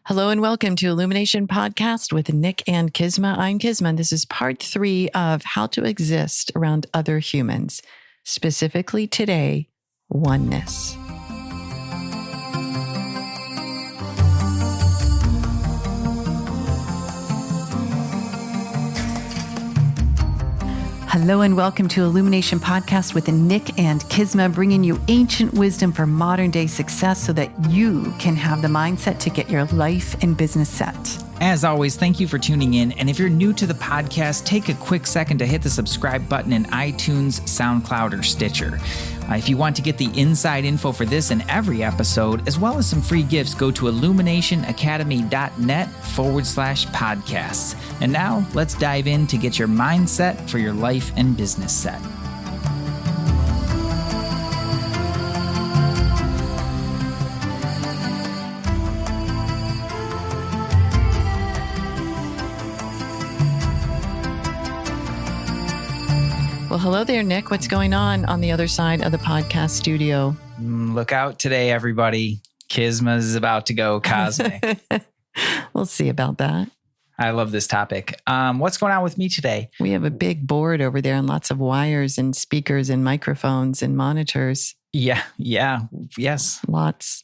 Hello and welcome to Illumination Podcast with Nick and Kisma. I'm Kisma, and this is part 3 of how to exist around other humans. Specifically today, oneness. Hello and welcome to Illumination Podcast with Nick and Kisma, bringing you ancient wisdom for modern day success so that you can have the mindset to get your life and business set. As always, thank you for tuning in. And if you're new to the podcast, take a quick second to hit the subscribe button in iTunes, SoundCloud, or Stitcher. If you want to get the inside info for this and every episode, as well as some free gifts, go to illuminationacademy.net/podcasts. And now let's dive in to get your mindset for your life and business set. Well, hello there, Nick. What's going on the other side of the podcast studio? Look out today, everybody. Kisma is about to go cosmic. We'll see about that. I love this topic. What's going on with me today? We have a big board over there and lots of wires and speakers and microphones and monitors. Yes. Lots.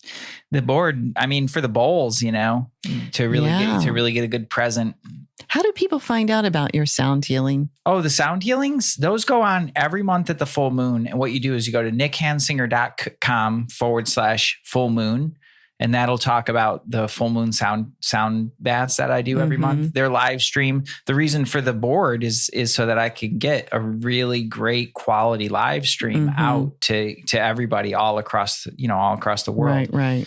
The board, for the bowls, to really get a good present. How do people find out about your sound healing? Oh, the sound healings? Those go on every month at the full moon. And what you do is you go to nickhansinger.com/full moon. And that'll talk about the full moon sound baths that I do every month. They're live stream. The reason for the board is so that I can get a really great quality live stream out to everybody all across the world. Right.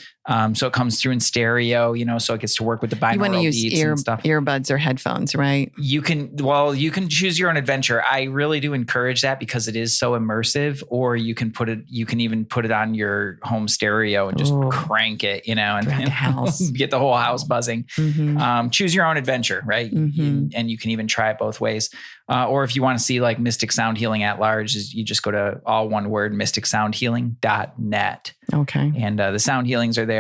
So it comes through in stereo, so it gets to work with the binaural beats. You want to use and stuff. Earbuds or headphones, right? You can choose your own adventure. I really do encourage that because it is so immersive. Or you can even put it on your home stereo and just crank it, and get the whole house buzzing. Choose your own adventure, right? And you can even try it both ways. Or if you want to see like Mystic Sound Healing at large, you just go to all one word, mysticsoundhealing.net. Okay. And the sound healings are there.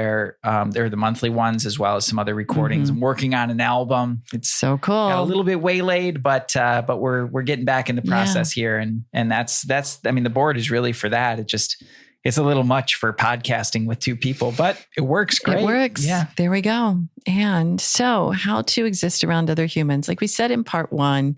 They're the monthly ones as well as some other recordings. I'm working on an album. It's so cool. A little bit waylaid, but we're getting back in the process here. And that's the board is really for that. It's a little much for podcasting with 2 people, but it works great. It works. Yeah. There we go. And so how to exist around other humans. Like we said in part 1,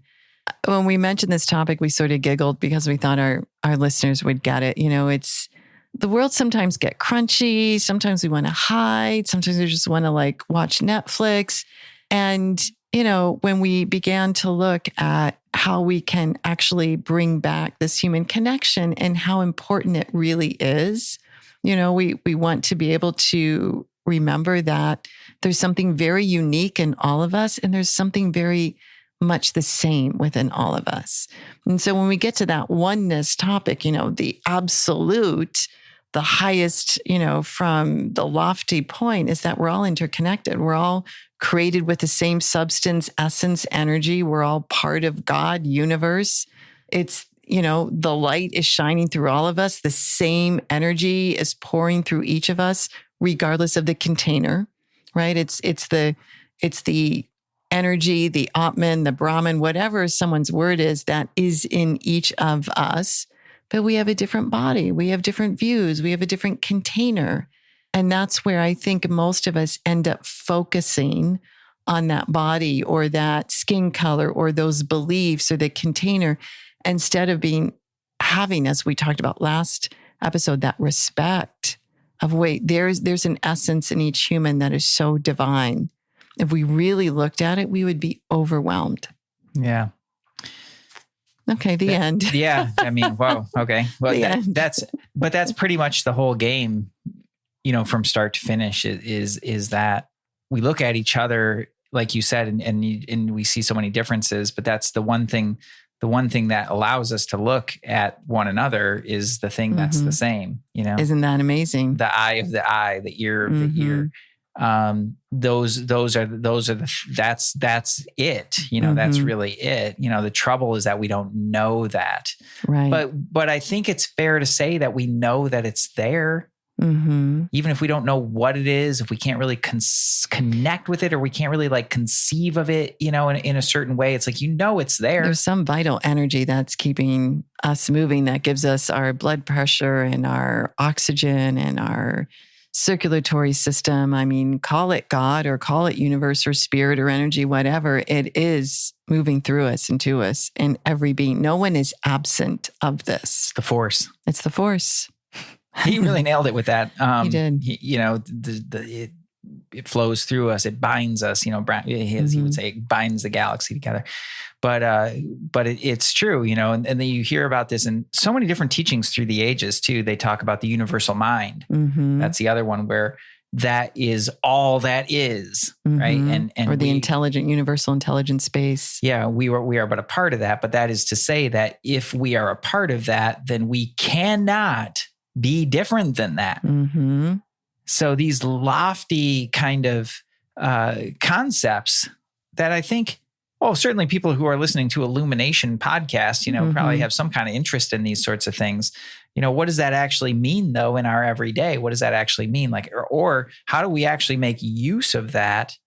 when we mentioned this topic, we sort of giggled because we thought our listeners would get it. It's the world sometimes get crunchy. Sometimes we want to hide. Sometimes we just want to watch Netflix. And, when we began to look at how we can actually bring back this human connection and how important it really is, we want to be able to remember that there's something very unique in all of us, and there's something very much the same within all of us. And so when we get to that oneness topic, the absolute, the highest, from the lofty point is that we're all interconnected. We're all created with the same substance, essence, energy. We're all part of God, universe. It's, the light is shining through all of us. The same energy is pouring through each of us, regardless of the container, right? It's the energy, the Atman, the Brahman, whatever someone's word is, that is in each of us. But we have a different body. We have different views. We have a different container. And that's where I think most of us end up focusing on that body or that skin color or those beliefs or the container, instead of having, as we talked about last episode, that respect of, wait, there's an essence in each human that is so divine. If we really looked at it, we would be overwhelmed. Yeah. Okay, the end. Yeah. Whoa. Okay. Well, that's pretty much the whole game, from start to finish is that we look at each other, like you said, and we see so many differences, but that's the one thing that allows us to look at one another is the thing that's the same, Isn't that amazing? The eye of the eye, the ear of the ear. That's it, that's really it. The trouble is that we don't know that. Right. But I think it's fair to say that we know that it's there. Mm-hmm. Even if we don't know what it is, if we can't really connect with it, or we can't really like conceive of it, in a certain way, it's like, it's there. There's some vital energy that's keeping us moving, that gives us our blood pressure and our oxygen and our circulatory system. I mean, call it God or call it universe or spirit or energy, whatever. It is moving through us and to us in every being. No one is absent of this. It's the force. It's the force. He really nailed it with that. He did. It flows through us. It binds us. He would say, it binds the galaxy together. But it's true, and then you hear about this in so many different teachings through the ages too. They talk about the universal mind. Mm-hmm. That's the other one where that is all that is, right? And or the intelligent, universal intelligent space. Yeah, we are but a part of that. But that is to say that if we are a part of that, then we cannot be different than that. Mm-hmm. So these lofty kind of concepts that I think, certainly people who are listening to Illumination podcast, probably have some kind of interest in these sorts of things. What does that actually mean though in our everyday? What does that actually mean? Like, or how do we actually make use of that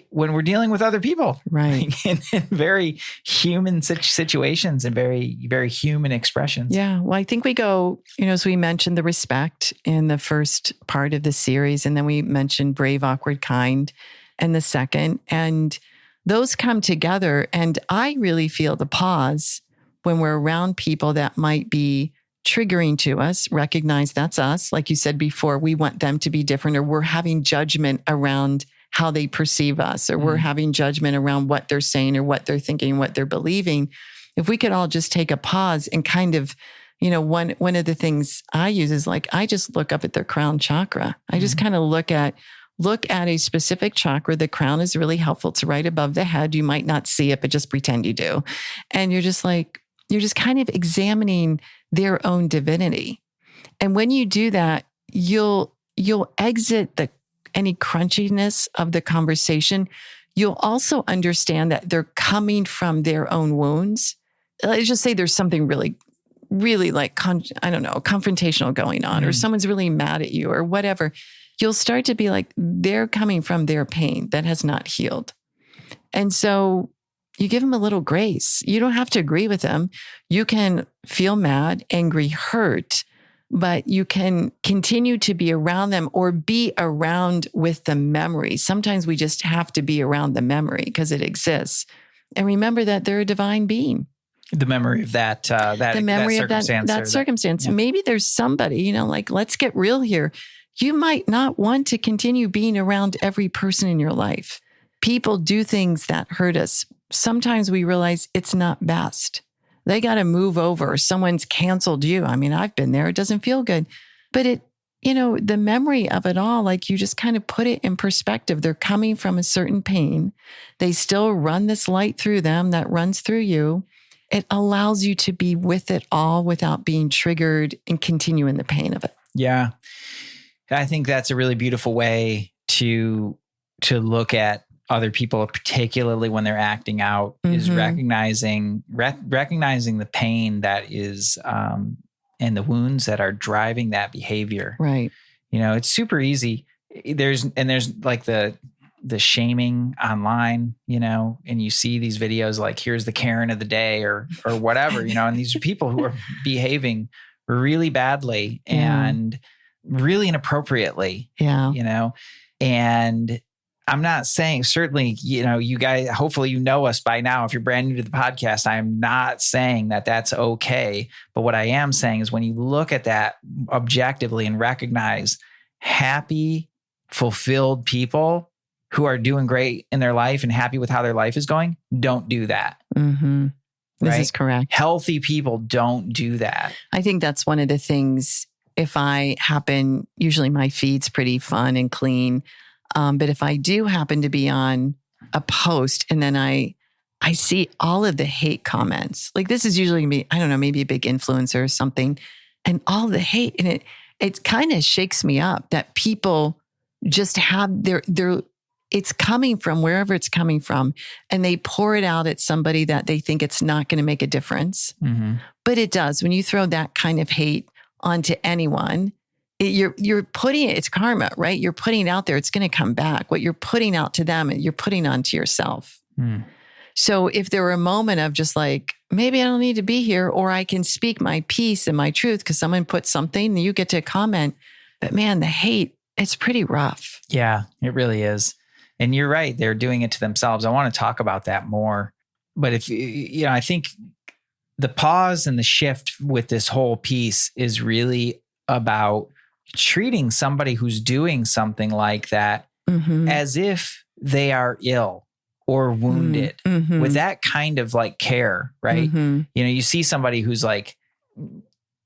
when we're dealing with other people? Right. in very human situations and very, very human expressions. Yeah. Well, I think we go, as we mentioned the respect in the first part of the series, and then we mentioned brave, awkward, kind in the second, and those come together. And I really feel the pause when we're around people that might be triggering to us, recognize that's us. Like you said before, we want them to be different, or we're having judgment around how they perceive us, or we're having judgment around what they're saying or what they're thinking, what they're believing. If we could all just take a pause and kind of, one of the things I use is like, I just look up at their crown chakra. I just kind of look at a specific chakra. The crown is really helpful. It's right above the head. You might not see it, but just pretend you do. And you're just kind of examining their own divinity. And when you do that, you'll exit any crunchiness of the conversation. You'll also understand that they're coming from their own wounds. Let's just say there's something really, really like, confrontational going on, or someone's really mad at you or whatever. You'll start to be like, they're coming from their pain that has not healed. And so you give them a little grace. You don't have to agree with them. You can feel mad, angry, hurt, but you can continue to be around them or be around with the memory. Sometimes we just have to be around the memory because it exists. And remember that they're a divine being. The memory of that circumstance. Yeah. Maybe there's somebody, like, let's get real here. You might not want to continue being around every person in your life. People do things that hurt us. Sometimes we realize it's not best. They got to move over. Someone's canceled you. I mean, I've been there. It doesn't feel good. But the memory of it all, like, you just kind of put it in perspective. They're coming from a certain pain. They still run this light through them that runs through you. It allows you to be with it all without being triggered and continue in the pain of it. Yeah. I think that's a really beautiful way to look at other people, particularly when they're acting out, is recognizing the pain that is, and the wounds that are driving that behavior. Right. It's super easy. There's like the shaming online, and you see these videos like, here's the Karen of the day or whatever, and these are people who are behaving really badly and really inappropriately. Yeah. And I'm not saying, certainly, you guys, hopefully you know us by now. If you're brand new to the podcast, I'm not saying that that's okay. But what I am saying is when you look at that objectively and recognize happy, fulfilled people who are doing great in their life and happy with how their life is going, don't do that. Mm-hmm. This is correct. Healthy people don't do that. I think that's one of the things. Usually my feed's pretty fun and clean. But if I do happen to be on a post and then I see all of the hate comments, like, this is usually me, I don't know, maybe a big influencer or something, and all the hate, and it kind of shakes me up that people just have it's coming from wherever it's coming from, and they pour it out at somebody that they think it's not going to make a difference. Mm-hmm. But it does. When you throw that kind of hate onto anyone, you're putting it's karma, right? You're putting it out there. It's going to come back. What you're putting out to them, you're putting onto yourself. So if there were a moment of just like, maybe I don't need to be here, or I can speak my piece and my truth because someone put something and you get to comment. But man, the hate, it's pretty rough. Yeah, it really is. And you're right. They're doing it to themselves. I want to talk about that more. But I think the pause and the shift with this whole piece is really about treating somebody who's doing something like that as if they are ill or wounded with that kind of like care, right? You see somebody who's like,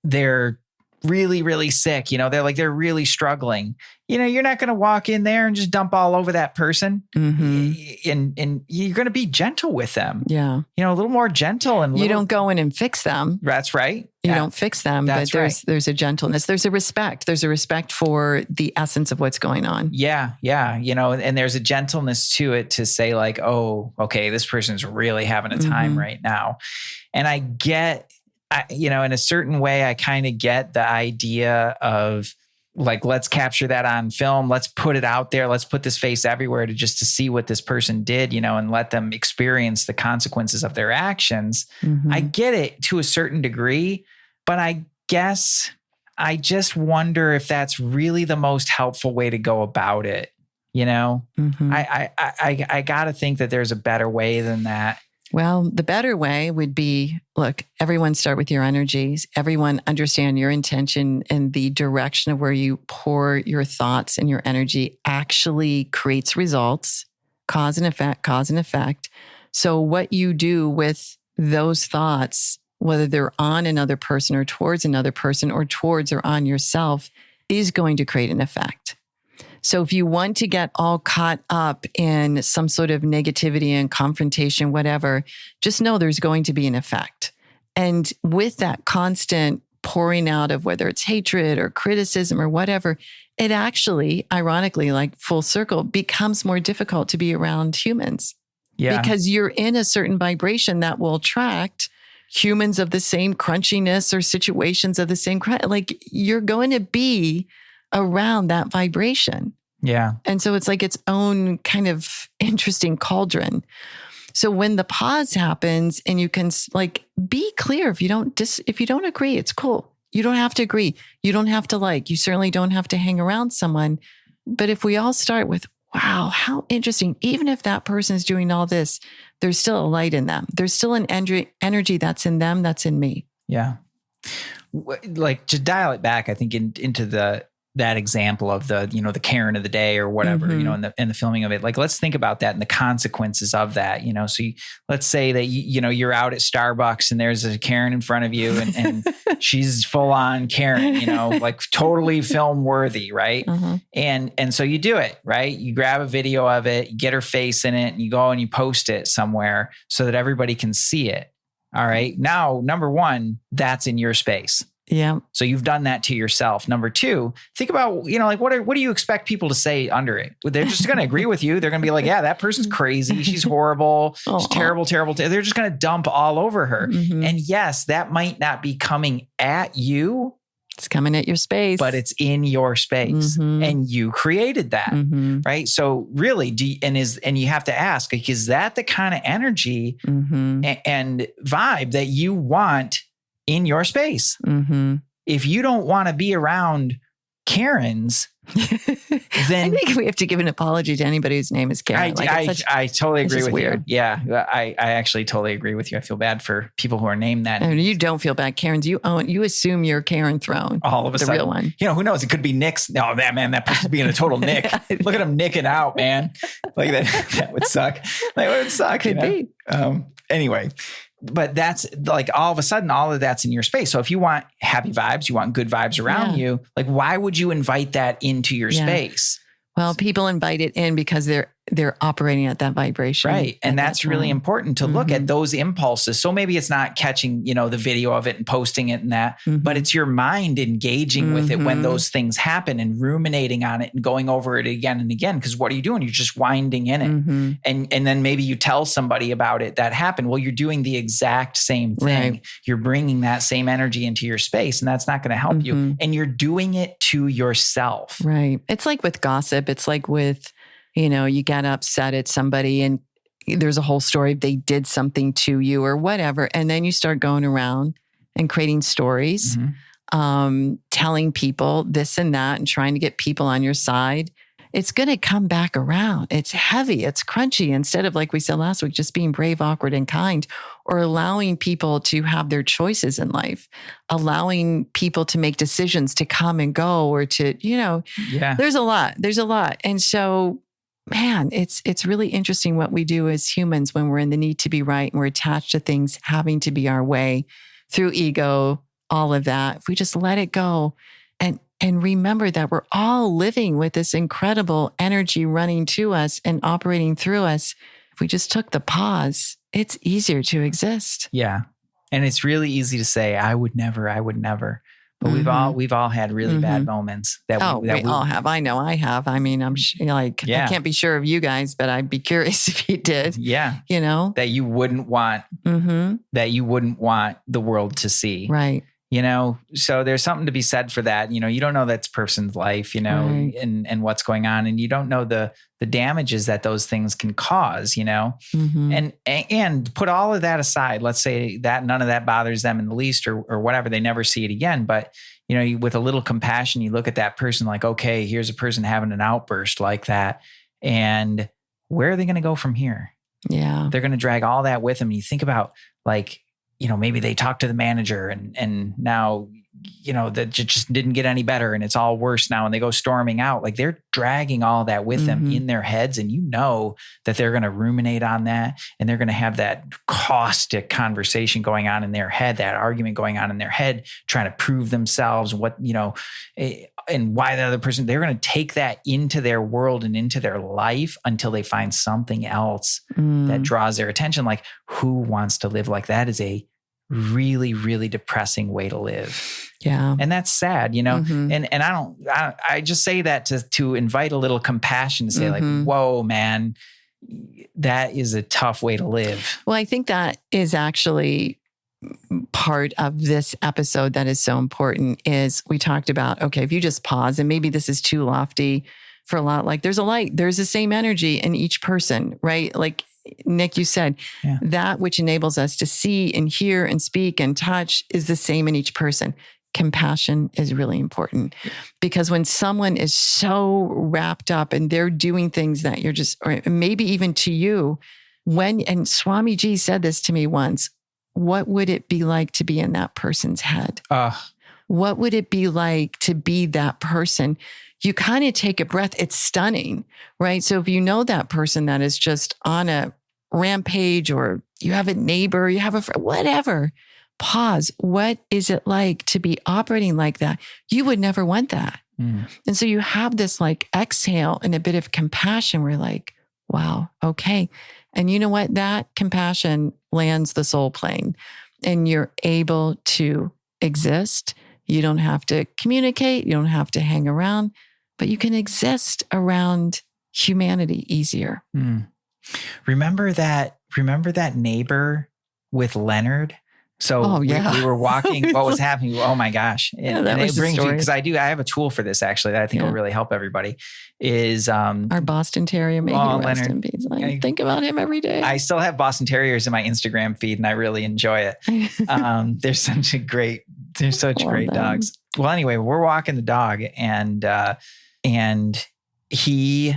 they're really, really sick, they're really struggling. You're not going to walk in there and just dump all over that person. And you're going to be gentle with them. Yeah. A little more gentle. And you don't go in and fix them. That's right. You don't fix them, but there's a gentleness. There's a respect. There's a respect for the essence of what's going on. Yeah. Yeah. And there's a gentleness to it to say like, oh, okay, this person's really having a time right now. And I get, in a certain way, I kind of get the idea of like, let's capture that on film. Let's put it out there. Let's put this face everywhere to see what this person did, and let them experience the consequences of their actions. I get it to a certain degree, but I guess I just wonder if that's really the most helpful way to go about it. I got to think that there's a better way than that. Well, the better way would be, look, everyone start with your energies. Everyone understand your intention and the direction of where you pour your thoughts and your energy actually creates results, cause and effect. So what you do with those thoughts, whether they're on another person or towards or on yourself, is going to create an effect. So if you want to get all caught up in some sort of negativity and confrontation, whatever, just know there's going to be an effect. And with that constant pouring out of whether it's hatred or criticism or whatever, it actually, ironically, like full circle, becomes more difficult to be around humans. Yeah. Because you're in a certain vibration that will attract humans of the same crunchiness or situations of the same, like you're going to be around that vibration. Yeah. And so it's like its own kind of interesting cauldron. So when the pause happens and you can like be clear, if you don't agree, it's cool. You don't have to agree. You don't have to like, you certainly don't have to hang around someone. But if we all start with, wow, how interesting. Even if that person is doing all this, there's still a light in them. There's still an energy that's in them, that's in me. Yeah. Like to dial it back, I think into that example of the Karen of the day or whatever, in the filming of it, like, let's think about that and the consequences of that, so let's say that, you're out at Starbucks and there's a Karen in front of you and she's full on Karen, like totally film worthy. Right. And so you do it, right. You grab a video of it, you get her face in it and you go and you post it somewhere so that everybody can see it. All right. Now, number one, that's in your space. Yeah. So you've done that to yourself. Number two, think about, like what do you expect people to say under it? They're just going to agree with you. They're going to be like, yeah, that person's crazy. She's horrible. She's terrible. They're just going to dump all over her. And yes, that might not be coming at you. It's coming at your space, but it's in your space and you created that. Right. So really, and you have to ask, like, is that the kind of energy and vibe that you want in your space? If you don't want to be around Karens, then I think we have to give an apology to anybody whose name is Karen. I totally agree with you. Yeah, I actually totally agree with you. I feel bad for people who are named that. I mean, you don't feel bad, Karens. You assume you're Karen Throne. All of a sudden, the real one. Who knows? It could be Nick's. No, that person's being a total Nick. Look at him nicking out, man. Like that would suck. Like it would suck. Could be. Anyway. But that's like all of a sudden, all of that's in your space. So if you want happy vibes, you want good vibes around you, like why would you invite that into your space? Well, people invite it in because they're operating at that vibration. Right. And that's really important to look at those impulses. So maybe it's not catching, the video of it and posting it and that, but it's your mind engaging with it when those things happen and ruminating on it and going over it again and again. Because what are you doing? You're just winding in it. And then maybe you tell somebody about it that happened. Well, you're doing the exact same thing. Right. You're bringing that same energy into your space, and that's not going to help you. And you're doing it to yourself. Right. It's like with gossip. It's like with, you get upset at somebody and there's a whole story. They did something to you or whatever. And then you start going around and creating stories, telling people this and that and trying to get people on your side. It's going to come back around. It's heavy. It's crunchy. Instead of, like we said last week, just being brave, awkward, and kind, or allowing people to have their choices in life, allowing people to make decisions to come and go or to, there's a lot. And so, man, it's really interesting what we do as humans when we're in the need to be right and we're attached to things having to be our way through ego, all of that. If we just let it go and remember that we're all living with this incredible energy running to us and operating through us. If we just took the pause, it's easier to exist. Yeah. And it's really easy to say, I would never. But we've all had really bad moments we all have. I know I have. I mean, I can't be sure of you guys, but I'd be curious if you did. Yeah. That you wouldn't want, the world to see. Right. So there's something to be said for that. You don't know that person's life, right. and what's going on, and you don't know the damages that those things can cause, and put all of that aside. Let's say that none of that bothers them in the least or whatever. They never see it again. But, with a little compassion, you look at that person like, okay, here's a person having an outburst like that. And where are they going to go from here? Yeah. They're going to drag all that with them. And you think about maybe they talk to the manager and now, that just didn't get any better and it's all worse now and they go storming out. Like they're dragging all that with them in their heads. And that they're going to ruminate on that and they're going to have that caustic conversation going on in their head, that argument going on in their head, trying to prove themselves and why the other person, they're going to take that into their world and into their life until they find something else that draws their attention. Like, who wants to live like that? Is a really, really depressing way to live. Yeah. And that's sad, and I just say that to invite a little compassion to say like, whoa, man, that is a tough way to live. Well, I think that is actually part of this episode that is so important is we talked about, okay, if you just pause, and maybe this is too lofty for a lot, like there's a light, there's the same energy in each person, right? Like Nick, you said, that which enables us to see and hear and speak and touch is the same in each person. Compassion is really important because when someone is so wrapped up and they're doing things that you're just, or maybe even to you, and Swamiji said this to me once, what would it be like to be in that person's head? What would it be like to be that person? You kind of take a breath. It's stunning, right? So if you know that person that is just on a rampage, or you have a neighbor, you have a friend, whatever, pause. What is it like to be operating like that? You would never want that. And so you have this like exhale and a bit of compassion. We're like, wow, okay. And you know what? That compassion lands the soul plane and you're able to exist. You don't have to communicate. You don't have to hang around, but you can exist around humanity easier. Remember that neighbor with Leonard? So we were walking, what was happening? Oh my gosh. And it brings me, because I have a tool for this actually that I think will really help everybody is our Boston Terrier, may he rest in peace. I think about him every day. I still have Boston Terriers in my Instagram feed and I really enjoy it. They're such great dogs. Well, anyway, we're walking the dog and he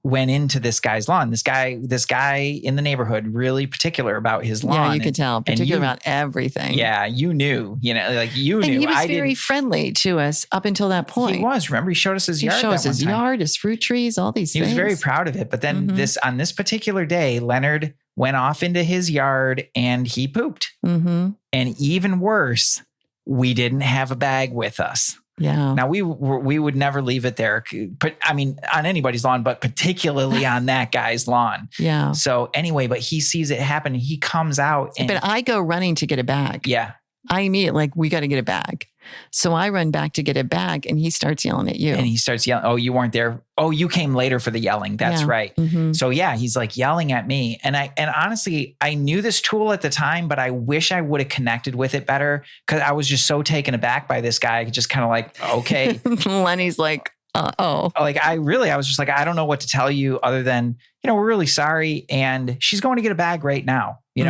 went into this guy's lawn. This guy in the neighborhood, really particular about his lawn. Yeah, you could tell, particular about everything. Yeah, you knew. And he was very friendly to us up until that point. He was. Remember, he showed us his yard. He showed us his yard, his fruit trees, all these things. He was very proud of it. But then on this particular day, Leonard went off into his yard and he pooped. And even worse, we didn't have a bag with us. Yeah. Now we would never leave it there, but I mean, on anybody's lawn, but particularly on that guy's lawn. Yeah. So anyway, but he sees it happen. He comes out. But I go running to get a bag. Yeah. I immediately we got to get a bag. So I run back to get a bag and he starts yelling at you. And he starts yelling, oh, you weren't there. Oh, you came later for the yelling. That's right. Mm-hmm. So yeah, he's like yelling at me. And honestly, I knew this tool at the time, but I wish I would have connected with it better because I was just so taken aback by this guy. Just kind of like, okay. Lenny's like, uh-oh. Like I was just like, I don't know what to tell you other than, we're really sorry. And she's going to get a bag right now. Mm-hmm.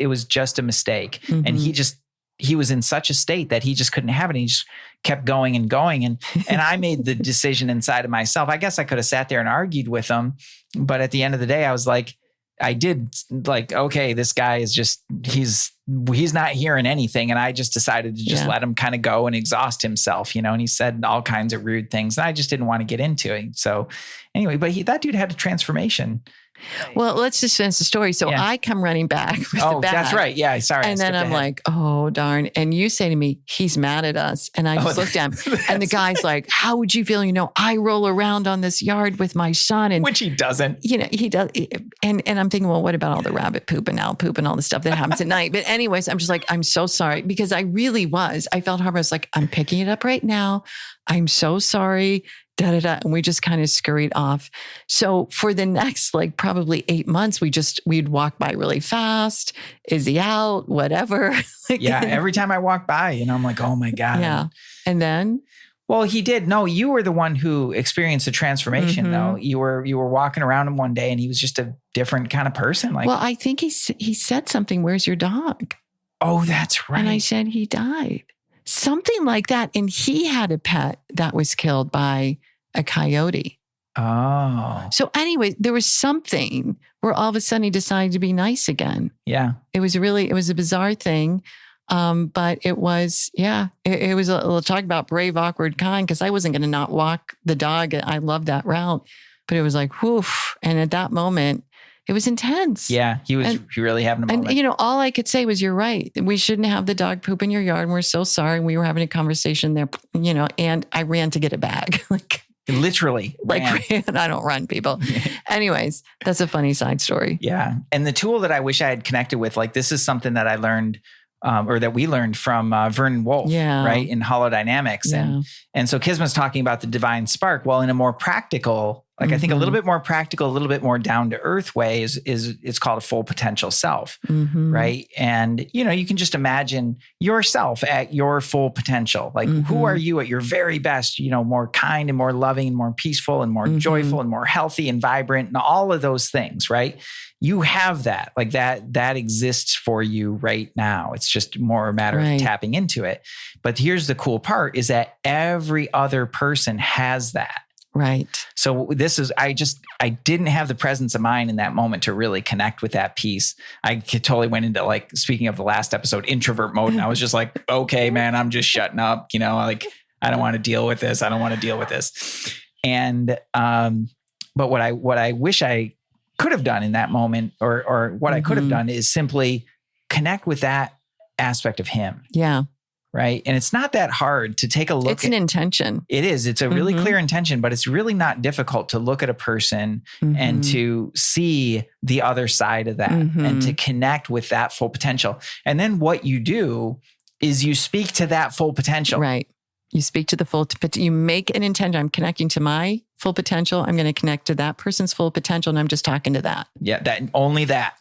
It was just a mistake. Mm-hmm. And he was in such a state that he just couldn't have it. He just kept going and going. And I made the decision inside of myself. I guess I could have sat there and argued with him. But at the end of the day, I was like, okay, this guy is just, he's not hearing anything. And I just decided to just let him kind of go and exhaust himself, and he said all kinds of rude things. And I just didn't want to get into it. So anyway, but that dude had a transformation. Well, let's just finish the story. So I come running back with the bag. That's right. Yeah, sorry. And then I'm like, oh, darn. And you say to me, he's mad at us. And I just looked at him. And the guy's like, how would you feel? I roll around on this yard with my son. And which he doesn't. He does. And I'm thinking, well, what about all the rabbit poop and owl poop and all the stuff that happens at night? But anyways, I'm just like, I'm so sorry. Because I really was. I felt horrible. I was like, I'm picking it up right now. I'm so sorry. And we just kind of scurried off. So for the next probably 8 months, we'd walk by really fast. Is he out? Whatever. Every time I walk by, I'm like, oh my God. Yeah. And then? Well, he did. No, you were the one who experienced the transformation though. You were walking around him one day and he was just a different kind of person. Well, I think he said something, where's your dog? Oh, that's right. And I said, he died. Something like that. And he had a pet that was killed by a coyote. Oh. So anyway, there was something where all of a sudden he decided to be nice again. Yeah. It was a bizarre thing. But it was, it was a little talk about brave, awkward, kind, because I wasn't going to not walk the dog. I love that route, but it was like, whoof. And at that moment, it was intense. Yeah, he really having a moment. And, all I could say was, you're right. We shouldn't have the dog poop in your yard. And we're so sorry. And we were having a conversation there, and I ran to get a bag. Literally. I don't run, people. Anyways, that's a funny side story. Yeah. And the tool that I wish I had connected with, this is something that I learned or that we learned from Vernon Wolf, right? In holodynamics. Yeah. And so Kisma's talking about the divine spark. Well, in a more practical, I think a little bit more practical, a little bit more down to earth way is it's called a full potential self, right? And, you can just imagine yourself at your full potential. Who are you at your very best, more kind and more loving and more peaceful and more joyful and more healthy and vibrant and all of those things, right? You have that, that exists for you right now. It's just more a matter of tapping into it. But here's the cool part is that every other person has that. Right. So I didn't have the presence of mind in that moment to really connect with that piece. I totally went into speaking of the last episode, introvert mode. And I was just like, okay, man, I'm just shutting up. I don't want to deal with this. I don't want to deal with this. And, but what I wish I could have done in that moment or what I could have done is simply connect with that aspect of him. Yeah. Right. And it's not that hard to take a look. It's an intention. It is. It's a really clear intention, but it's really not difficult to look at a person and to see the other side of that and to connect with that full potential. And then what you do is you speak to that full potential. Right. You speak to the full, you make an intention. I'm connecting to my full potential. I'm going to connect to that person's full potential. And I'm just talking to that. Yeah. Only that.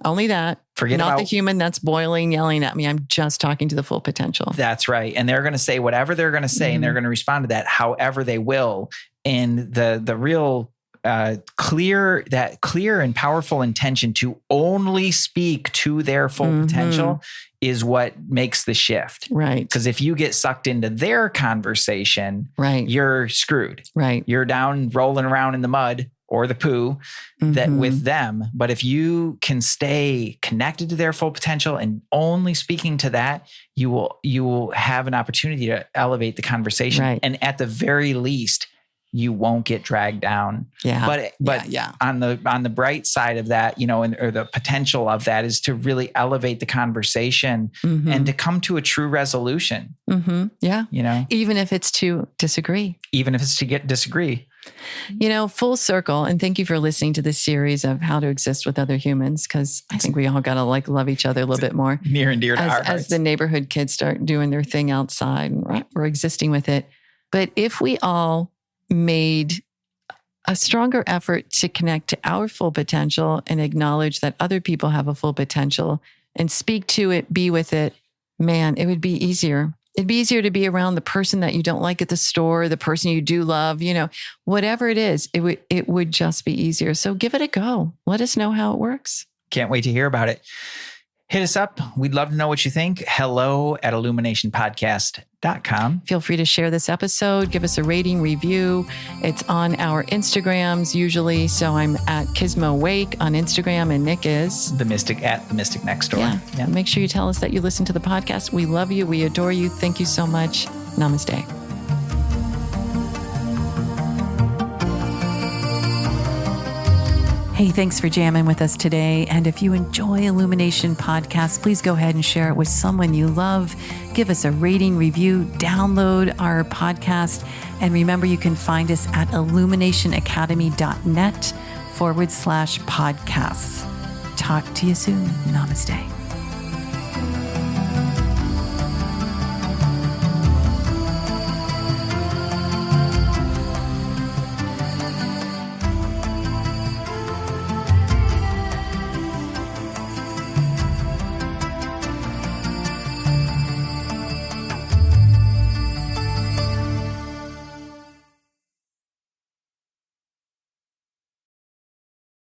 Forget not the human that's boiling, yelling at me. I'm just talking to the full potential. That's right. And they're going to say whatever they're going to say and they're going to respond to that however they will. And the real clear and powerful intention to only speak to their full potential is what makes the shift. Right. Because if you get sucked into their conversation, you're screwed. Right. You're down rolling around in the mud or the poo that with them. But if you can stay connected to their full potential and only speaking to that, you will have an opportunity to elevate the conversation. Right. And at the very least, you won't get dragged down. Yeah. But on the bright side of that, or the potential of that is to really elevate the conversation and to come to a true resolution. Yeah. Even if it's to disagree. Even if it's to disagree. Full circle. And thank you for listening to this series of how to exist with other humans, because I think we all got to love each other a little bit more. Near and dear to our hearts. As the neighborhood kids start doing their thing outside, we're existing with it. But if we all made a stronger effort to connect to our full potential and acknowledge that other people have a full potential and speak to it, be with it, man, it would be easier. It'd be easier to be around the person that you don't like at the store, the person you do love, whatever it is, it would just be easier. So give it a go. Let us know how it works. Can't wait to hear about it. Hit us up. We'd love to know what you think. hello@illuminationpodcast.com. Feel free to share this episode. Give us a rating, review. It's on our Instagrams usually. So I'm at Kisma Wake on Instagram, and Nick is The Mystic at The Mystic Next Door. Yeah. Make sure you tell us that you listen to the podcast. We love you. We adore you. Thank you so much. Namaste. Hey, thanks for jamming with us today. And if you enjoy Illumination Podcast, please go ahead and share it with someone you love. Give us a rating, review, download our podcast. And remember, you can find us at illuminationacademy.net/podcasts. Talk to you soon. Namaste.